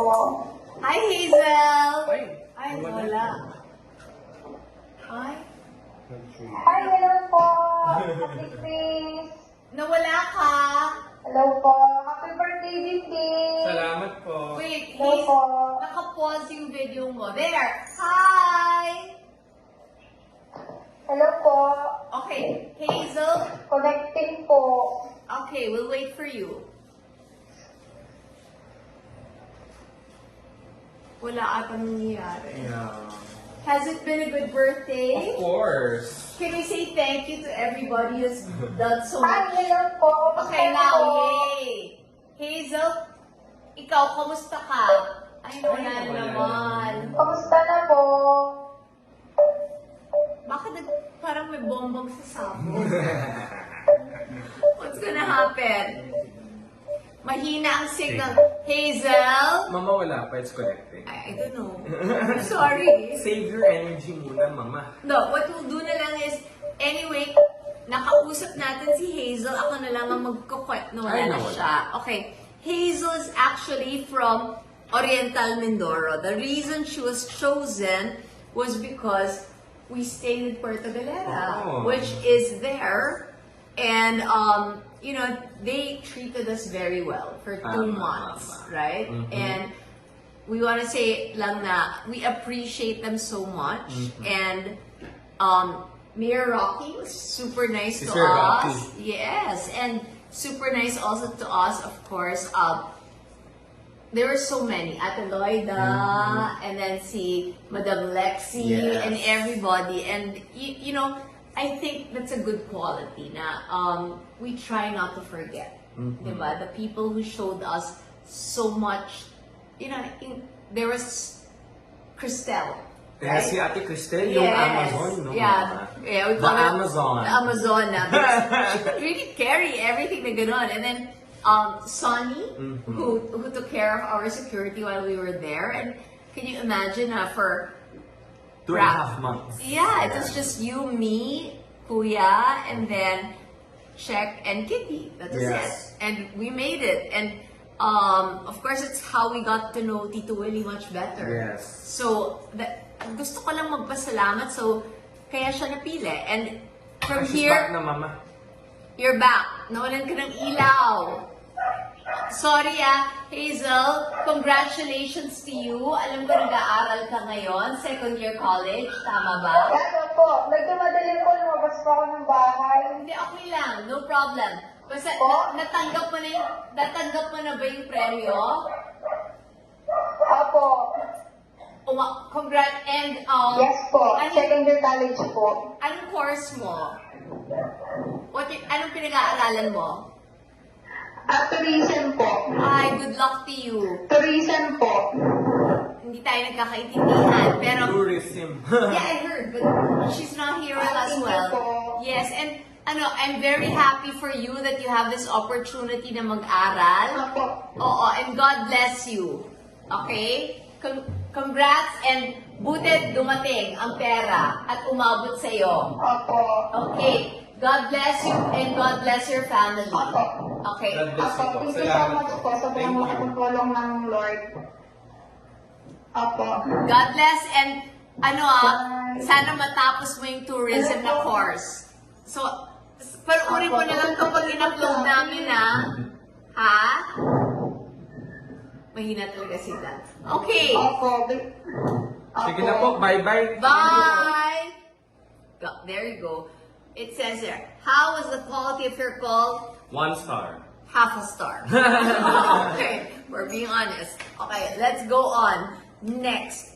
Hi, Hazel! Ay, Ay, wala. wala. Ay, Hi, hello po. Happy Chris. nawala ka. Hello po. Happy birthday, Vicky. Salamat po. Wait, Hello po. naka-pause yung video mo. There! Hi! Hello po. Okay, Hazel. Connecting po. Okay, we'll wait for you. Wala atang nangyayari. Yeah. Has it been a good birthday? Of course. Can we say thank you to everybody who's done so Hi, much? hello po. Okay, Kamusta now, po? yay! Hazel, ikaw, kamusta ka? Ay, wala Ay, wala naman. Kamusta na po? Bakit parang may bombang sa sabon? What's gonna happen? Mahina ang signal. Hazel? Mama, wala pa. It's connecting. I don't know. I'm sorry. Save your energy muna, Mama. No, what we'll do na lang is, anyway, nakausap natin si Hazel. Ako na lang ang magkukwet na wala Ay, na nawala. siya. Okay. Hazel is actually from Oriental Mindoro. The reason she was chosen was because we stayed in Puerto Galera, Oh. which is there. And, you know, they treated us very well for 2 months, right? Mhm. And we want to say lang na we appreciate them so much. And Mayor Rocky was super nice Si to Sir us. Rocky. Yes, and super nice also to us, of course. There were so many. Ate Loida, and then si Madam Lexi, Yes. and everybody. And, you know, I think that's a good quality na we try not to forget. Diba? The people who showed us so much, you know, there was Cristel. Kaya si Ate Cristel, yung Amazon, no? Yeah. Mama? Yeah, we The call it Amazon. The Amazona. Because she could really carry everything na ganon. And then, Sonny, who took care of our security while we were there. And can you imagine for 2.5 months. yeah, it was just you, me, Kuya, and then Check and Kitty. That was Yes. it. And we made it. And of course, it's how we got to know Tito Willie much better. Yes. So, gusto ko lang magpasalamat. So, kaya siya napili. And from She's here, back na, Mama. you're back. Nawalan ka ng ilaw. Sorry Hazel, congratulations to you. Alam ko nag-aaral ka ngayon, second year college, tama ba? Ano po? Nagdumadali po, lumabas po ako ng bahay. Hindi, okay lang, no problem. Basta natanggap mo na ba yung premyo? Opo. Congrats, and Yes po. Anong, Second year college po. anong course mo? Anong pinag-aaralan mo? Tourism po. Ay, good luck to you. Tourism po. Hindi tayo nagkakaintindihan, pero Tourism. yeah, I heard, but she's not here with us Thank you well. po. Yes, and I'm very happy for you that you have this opportunity na mag-aral. Opo. Oo, and God bless you. Okay? Congrats, and buti dumating ang pera at umabot sa'yo. Opo. Okay. God bless you and God bless your family. Opo. Okay. God bless you po. Opo. Thank you so Salamat much po. Sobrang Thank you. malaking tulong ng Lord. Opo. God bless, and sana matapos mo yung tourism na course. So, panuorin mo na lang kapag in-upload namin ha? Mahina talaga sila. Okay. Opo. Sige na po. Bye-bye. Bye! There you go. It says there, how was the quality of your call? 1 star. Half a star. Okay, we're being honest. Okay, let's go on. Next.